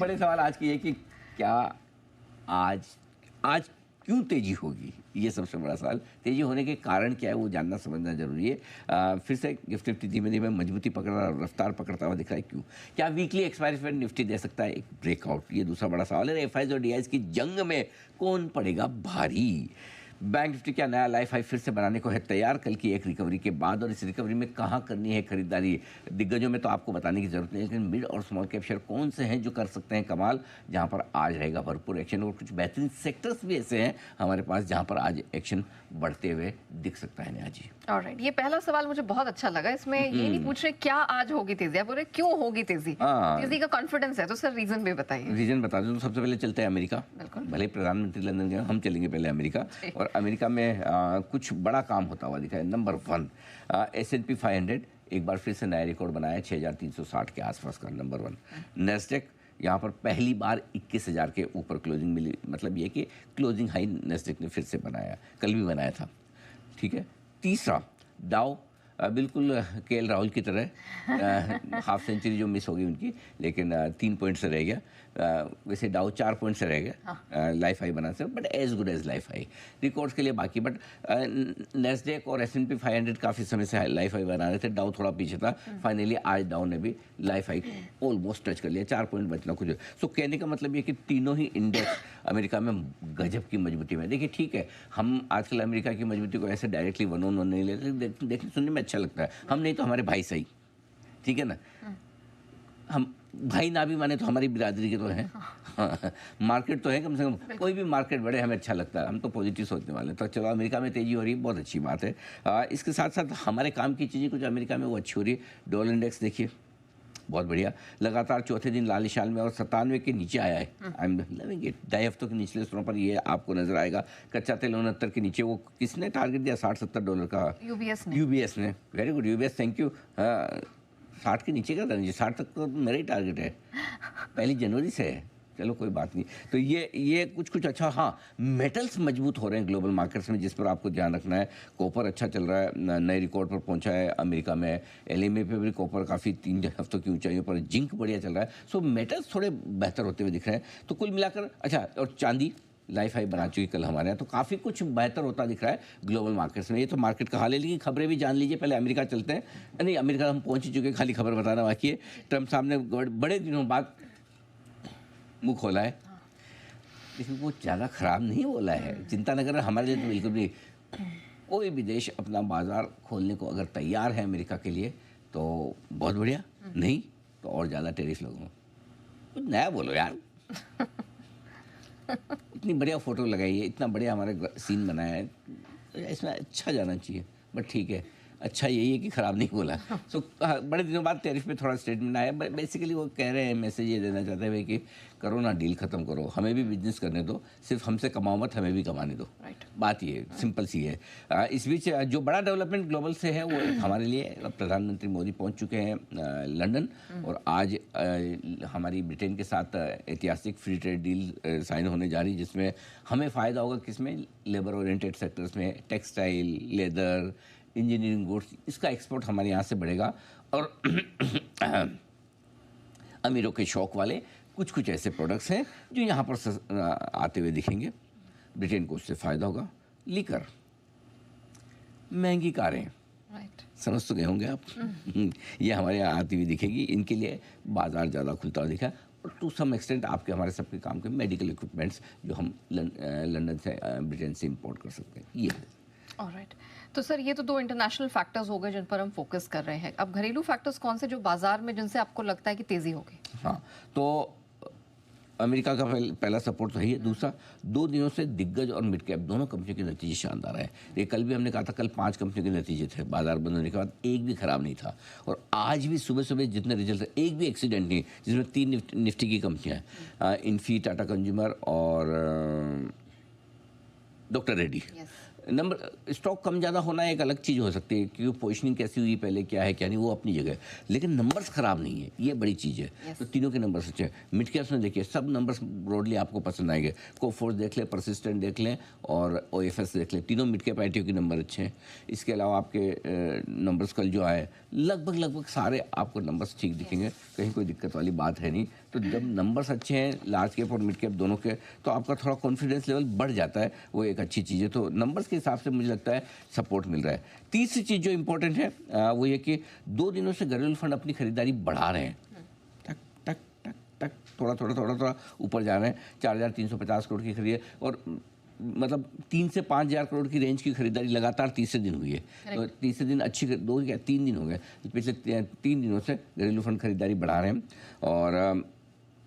बड़े सवाल आज की है कि क्या आज आज क्यों तेजी होगी, ये सबसे बड़ा सवाल। तेजी होने के कारण क्या है वो जानना समझना जरूरी है। फिर से गिफ्ट निफ्टी धीमे धीमे मजबूती पकड़ रहा, रफ्तार पकड़ता हुआ दिख रहा है, क्यों? क्या वीकली एक्सपायरी पर निफ्टी दे सकता है एक ब्रेकआउट, ये दूसरा बड़ा सवाल है। एफआईज और डीआईज की जंग में कौन पड़ेगा भारी? बैंक निफ्टी क्या नया लाइफ हाई फिर से बनाने को है तैयार कल की एक रिकवरी के बाद, और इस रिकवरी में कहाँ करनी है खरीदारी? दिग्गजों में तो आपको बताने की जरूरत नहीं, लेकिन मिड और स्मॉल कैप शेयर कौन से हैं जो कर सकते हैं कमाल, जहां पर आज रहेगा भरपूर एक्शन। और कुछ बेहतरीन सेक्टर्स भी ऐसे हैं हमारे पास जहां पर आज एक्शन बढ़ते हुए दिख सकता है। नेहा जी, ऑलराइट, ये पहला सवाल मुझे बहुत अच्छा लगा। इसमें ये नहीं पूछ रहे क्या आज होगी तेजी, आप बोल रहे क्यों होगी तेजी। तेजी का कॉन्फिडेंस है तो सर रीजन भी बताइए। रीजन बता दूं तो सबसे पहले चलते हैं अमेरिका। भले प्रधानमंत्री लंदन गए, हम चलेंगे पहले अमेरिका। और अमेरिका में कुछ बड़ा काम होता हुआ दिखा है। नंबर 1, S&P 500 एक बार फिर से नया रिकॉर्ड बनाया 6360 के आसपास का, नंबर 1। नेस्डेक यहाँ पर पहली बार 21,000 के ऊपर क्लोजिंग मिली, मतलब ये कि क्लोजिंग हाई नेस्डेक ने फिर से बनाया, कल भी बनाया था, ठीक है। तीसरा, डाउ बिल्कुल केएल राहुल की तरह हाफ सेंचुरी जो मिस हो गई उनकी, लेकिन 3 पॉइंट से रह गया। वैसे डाउ 4 पॉइंट से रह गया लाइफ हाई बना से, but as good as life high records के लिए बाकी। बट नेस्डेक और S&P 500 काफ़ी समय से लाइफ हाई बना रहे थे, डाउ थोड़ा पीछे था। फाइनली आज डाउ ने भी लाइफ हाई ऑलमोस्ट टच कर लिया, 4 पॉइंट बचना कुछ। सो कहने का मतलब ये कि तीनों ही इंडेक्स अमेरिका में गजब की मजबूती में। देखिए ठीक है, हम आजकल अमेरिका की मजबूती को ऐसे डायरेक्टली वन ऑन वन नहीं लेते, देखने सुनने में अच्छा लगता है। हम नहीं तो हमारे भाई सही, ठीक है ना। हम भाई ना भी माने तो हमारी बिरादरी के तो हैं। हाँ, मार्केट तो है कम से कम, कोई भी मार्केट बढ़े हमें अच्छा लगता है, हम तो पॉजिटिव सोचने वाले हैं। तो चलो अमेरिका में तेजी हो रही है, बहुत अच्छी बात है। इसके साथ साथ हमारे काम की चीज़ें कुछ अमेरिका में वो अच्छी हो रही है। डॉलर इंडेक्स देखिए बहुत बढ़िया, लगातार चौथे दिन लाल निशान में और 97 के नीचे आया है। I am loving it. 2 हफ्तों के निचले स्तरों पर ये आपको नजर आएगा। कच्चा तेल 69 के नीचे, वो किसने टारगेट दिया? $60-70 का यूबीएस ने। Very good UBS, thank you. 60 के नीचे का था, 60 तक तो मेरा ही टारगेट है, 1 जनवरी से है। चलो कोई बात नहीं। तो ये कुछ अच्छा। हाँ, मेटल्स मजबूत हो रहे हैं ग्लोबल मार्केट्स में, जिस पर आपको ध्यान रखना है। कॉपर अच्छा चल रहा है, नए रिकॉर्ड पर पहुंचा है अमेरिका में। एलएमए पे भी कॉपर काफ़ी 3 हफ्तों की ऊंचाइयों पर। जिंक बढ़िया चल रहा है। सो मेटल्स थोड़े बेहतर होते हुए दिख रहे हैं। तो कुल मिलाकर अच्छा, और चांदी लाइफ हाई बना चुकी कल हमारे यहाँ। तो काफ़ी कुछ बेहतर होता दिख रहा है ग्लोबल मार्केट्स में। ये तो मार्केट का हाल है, लेकिन खबरें भी जान लीजिए। पहले अमेरिका चलते हैं। नहीं, अमेरिका हम पहुंच ही चुके हैं, खाली खबर बताना बाकी है। ट्रम्प साहब ने बड़े दिनों बाद मुंह खोला है, लेकिन वो ज़्यादा ख़राब नहीं बोला है। चिंता न करें, हमारे लिए तो बिल्कुल भी। कोई भी देश अपना बाज़ार खोलने को अगर तैयार है अमेरिका के लिए तो बहुत बढ़िया, नहीं तो और ज़्यादा टैरिफ लगाऊँ। कुछ नया बोलो यार। इतनी बढ़िया फ़ोटो लगाई है, इतना बढ़िया हमारा सीन बनाया है, इसमें अच्छा जाना चाहिए। बट ठीक है, अच्छा यही है कि ख़राब नहीं बोला। सो बड़े दिनों बाद टैरिफ पे थोड़ा स्टेटमेंट आया। बेसिकली वो कह रहे हैं, मैसेज ये देना चाहते हैं कि करो ना डील, ख़त्म करो, हमें भी बिजनेस करने दो, सिर्फ हमसे कमाओ मत, हमें भी कमाने दो। बात ये सिंपल सी है। इस बीच जो बड़ा डेवलपमेंट ग्लोबल से है वो हमारे लिए, प्रधानमंत्री मोदी पहुंच चुके हैं लंदन, और आज हमारी ब्रिटेन के साथ ऐतिहासिक फ्री ट्रेड डील साइन होने जा रही है, जिसमें हमें फ़ायदा होगा। किसमें? लेबर ओरिएंटेड सेक्टर्स में, टेक्सटाइल, लेदर, इंजीनियरिंग गुड्स, इसका एक्सपोर्ट हमारे यहाँ से बढ़ेगा। और अमीरों के शौक वाले कुछ ऐसे प्रोडक्ट्स हैं जो यहाँ पर आते हुए दिखेंगे, ब्रिटेन को उससे फ़ायदा होगा। लीकर, महंगी कारें, समझ तो गए होंगे आप। ये हमारे यहाँ आती हुई दिखेगी, इनके लिए बाज़ार ज़्यादा खुलता हुआ दिखा। और टू सम एक्सटेंट आपके हमारे सबके काम के मेडिकल इक्विपमेंट्स जो हम लंदन से, ब्रिटेन से इंपोर्ट कर सकते हैं, ये है। ऑलराइट, तो सर ये तो 2 इंटरनेशनल फैक्टर्स हो गए जिन पर हम फोकस कर रहे हैं। अब घरेलू फैक्टर्स कौन से जो बाजार में, जिनसे आपको लगता है कि तेजी होगी? हाँ, तो अमेरिका का पहला सपोर्ट सही है। दूसरा, 2 दिनों से दिग्गज और मिड कैप दोनों कंपनियों के नतीजे शानदार है। ये कल भी हमने कहा था, कल 5 कंपनियों के नतीजे थे बाजार बंद होने के बाद, एक भी खराब नहीं था। और आज भी सुबह सुबह जितने रिजल्ट थे, एक भी एक्सीडेंट नहीं, जिसमें 3 निफ्टी की कंपनियाँ हैं, इन्फी, टाटा कंज्यूमर और डॉक्टर रेड्डी। नंबर स्टॉक कम ज़्यादा होना एक अलग चीज़ हो सकती है, क्योंकि पोजीशनिंग कैसी हुई पहले, क्या है क्या नहीं, वो अपनी जगह है। लेकिन नंबर्स ख़राब नहीं है, ये बड़ी चीज़ है। तो तीनों के नंबर्स अच्छे हैं। मिड कैप्स में देखिए, सब नंबर्स ब्रॉडली आपको पसंद आएंगे। कोफोर्स देख लें, परसिस्टेंट देख लें, और OFS देख लें, तीनों मिड कैप ITO के नंबर अच्छे हैं। इसके अलावा आपके नंबर्स कल जो आए, लगभग सारे आपको नंबर्स ठीक दिखेंगे, कहीं कोई दिक्कत वाली बात है नहीं। तो जब नंबर्स अच्छे हैं लार्ज कैप और मिड कैप दोनों के, तो आपका थोड़ा कॉन्फिडेंस लेवल बढ़ जाता है, वो एक अच्छी चीज़ है। तो नंबर्स के हिसाब से मुझे लगता है सपोर्ट मिल रहा है। तीसरी चीज़ जो इंपॉर्टेंट है वो ये कि 2 दिनों से घरेलू फंड अपनी खरीदारी बढ़ा रहे हैं, टक टक टक टक थोड़ा ऊपर जा रहे हैं। 4,350 करोड़ की खरीद और मतलब 3 से 5,000 करोड़ की रेंज की खरीदारी लगातार तीसरे दिन हुई है। तो तीसरे दिन अच्छी 3 दिन हो गए, पिछले 3 दिनों से घरेलू फंड खरीदारी बढ़ा रहे हैं। और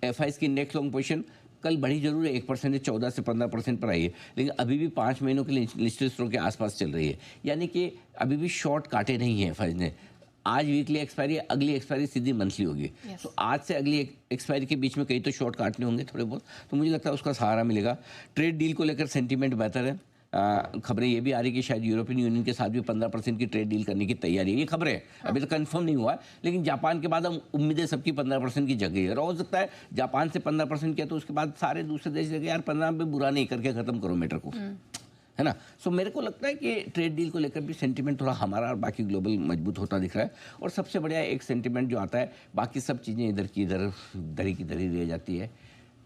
एफआईज की इंडेक्स लॉन्ग पोजीशन कल बढ़ी जरूर है, 1% 14 से 15% पर आई है, लेकिन अभी भी 5 महीनों के लिए लिस्टेड स्टॉक के आसपास चल रही है, यानी कि अभी भी शॉर्ट काटे नहीं है एफआईज ने। आज वीकली एक्सपायरी, अगली एक्सपायरी सीधी मंथली होगी। तो आज से अगली एक्सपायरी के बीच में कई तो शॉर्ट काटने होंगे थोड़े बहुत, तो मुझे लगता है उसका सहारा मिलेगा। ट्रेड डील को लेकर सेंटीमेंट बेहतर है। खबरें ये भी आ रही कि शायद यूरोपियन यूनियन के साथ भी 15% की ट्रेड डील करने की तैयारी है। ये खबरें हैं, अभी तो कंफर्म नहीं हुआ है, लेकिन जापान के बाद हम उम्मीदें सबकी 15% की जगह है। और हो सकता है जापान से 15% किया तो उसके बाद सारे दूसरे देश जगह यार 15 पे बुरा नहीं करके खत्म करो मैटर को, है ना। सो मेरे को लगता है कि ट्रेड डील को लेकर भी सेंटीमेंट थोड़ा हमारा और बाकी ग्लोबल मजबूत होता दिख रहा है। और सबसे बढ़िया एक सेंटीमेंट जो आता है, बाकी सब चीज़ें इधर की इधर, धरी की धरी रह जाती है।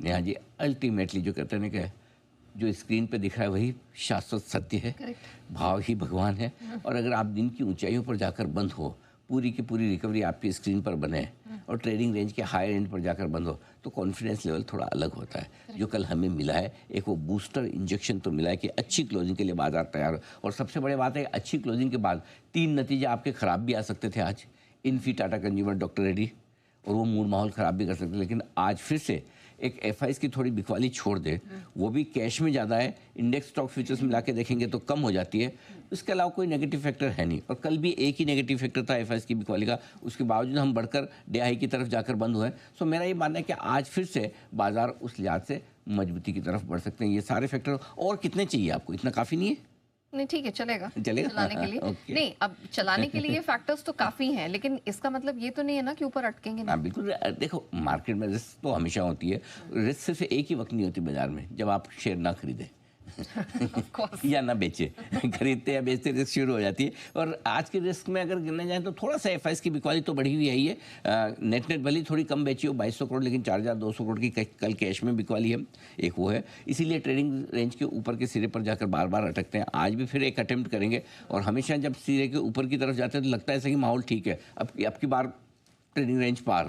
नेहा जी, अल्टीमेटली जो कहते हैं ना कि जो स्क्रीन पे दिख रहा है वही शाश्वत सत्य है, भाव ही भगवान है। और अगर आप दिन की ऊंचाइयों पर जाकर बंद हो, पूरी की पूरी रिकवरी आपकी स्क्रीन पर बने और ट्रेडिंग रेंज के हायर एंड पर जाकर बंद हो, तो कॉन्फिडेंस लेवल थोड़ा अलग होता है। जो कल हमें मिला है, एक वो बूस्टर इंजेक्शन तो मिला है कि अच्छी क्लोजिंग के लिए बाजार तैयार हो। और सबसे बड़ी बात है, अच्छी क्लोजिंग के बाद 3 नतीजे आपके खराब भी आ सकते थे आज, Infy, Tata consumer, doctor Reddy, और वो मूड माहौल ख़राब भी कर सकते हैं। लेकिन आज फिर से एक एफआईज की थोड़ी बिकवाली छोड़ दे, वो भी कैश में ज़्यादा है, इंडेक्स स्टॉक फ्यूचर्स मिला के देखेंगे तो कम हो जाती है। इसके अलावा कोई नेगेटिव फैक्टर है नहीं। और कल भी एक ही नेगेटिव फैक्टर था एफआईज की बिकवाली का, उसके बावजूद हम बढ़कर डे हाई की तरफ जाकर बंद हुए। सो मेरा ये मानना है कि आज फिर से बाजार उस लिहाज से मजबूती की तरफ बढ़ सकते हैं। ये सारे फैक्टर और कितने चाहिए आपको, इतना काफ़ी नहीं है? नहीं, ठीक है, चलेगा चलेगा चलाने के लिए। ओके। नहीं, अब चलाने के लिए फैक्टर्स तो काफी हैं, लेकिन इसका मतलब ये तो नहीं है ना कि ऊपर अटकेंगे नहीं। हाँ बिल्कुल। देखो, मार्केट में रिस्क तो हमेशा होती है। रिस्क सिर्फ एक ही वक्त नहीं होती बाजार में, जब आप शेयर ना खरीदें Of course. या ना बेचे। खरीदते या बेचते रिस्क शुरू हो जाती है। और आज के रिस्क में अगर गिनने जाए तो थोड़ा सा एफआईज की बिकवाली तो बढ़ी हुई है। नेट भली थोड़ी कम बेची हो 2200 करोड़, लेकिन 4200 करोड़ की कल कैश में बिकवाली है, एक वो है। इसीलिए ट्रेडिंग रेंज के ऊपर के सिरे पर जाकर बार बार अटकते हैं। आज भी फिर एक अटेम्प्ट करेंगे, और हमेशा जब सिरे के ऊपर की तरफ जाते हैं तो लगता है ऐसा कि माहौल ठीक है, अब की बार ट्रेडिंग रेंज पार,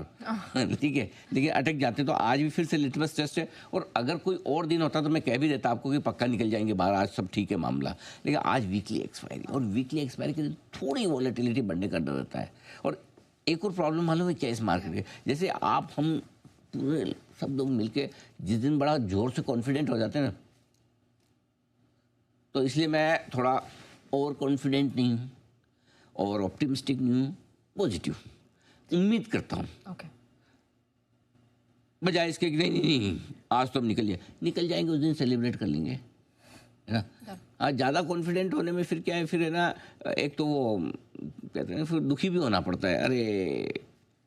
ठीक है, लेकिन अटक जाते हैं। तो आज भी फिर से लिटमस टेस्ट है। और अगर कोई और दिन होता तो मैं कह भी देता आपको कि पक्का निकल जाएंगे बाहर, आज सब ठीक है मामला। लेकिन आज वीकली एक्सपायरी, और वीकली एक्सपायरी के दिन थोड़ी वॉलेटिलिटी बढ़ने का डर रहता है। और एक और प्रॉब्लम मालूम है क्या इस मार्केट के, जैसे आप हम पूरे सब लोग मिलके जिस दिन बड़ा जोर से कॉन्फिडेंट हो जाते हैं ना, तो इसलिए मैं थोड़ा ओवर कॉन्फिडेंट नहीं हूँ और ऑप्टिमिस्टिक नहीं हूँ, पॉजिटिव उम्मीद करता हूँ। ओके, बजाय इसके कि नहीं आज तो हम निकल जाएंगे, उस दिन सेलिब्रेट कर लेंगे, है ना। आज ज़्यादा कॉन्फिडेंट होने में फिर क्या है, फिर है ना, एक तो वो कहते हैं फिर दुखी भी होना पड़ता है, अरे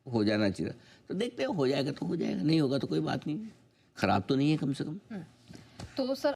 हो जाना चाहिए। तो देखते हैं, हो जाएगा तो हो जाएगा, नहीं होगा तो कोई बात नहीं, खराब तो नहीं है कम से कम। तो सर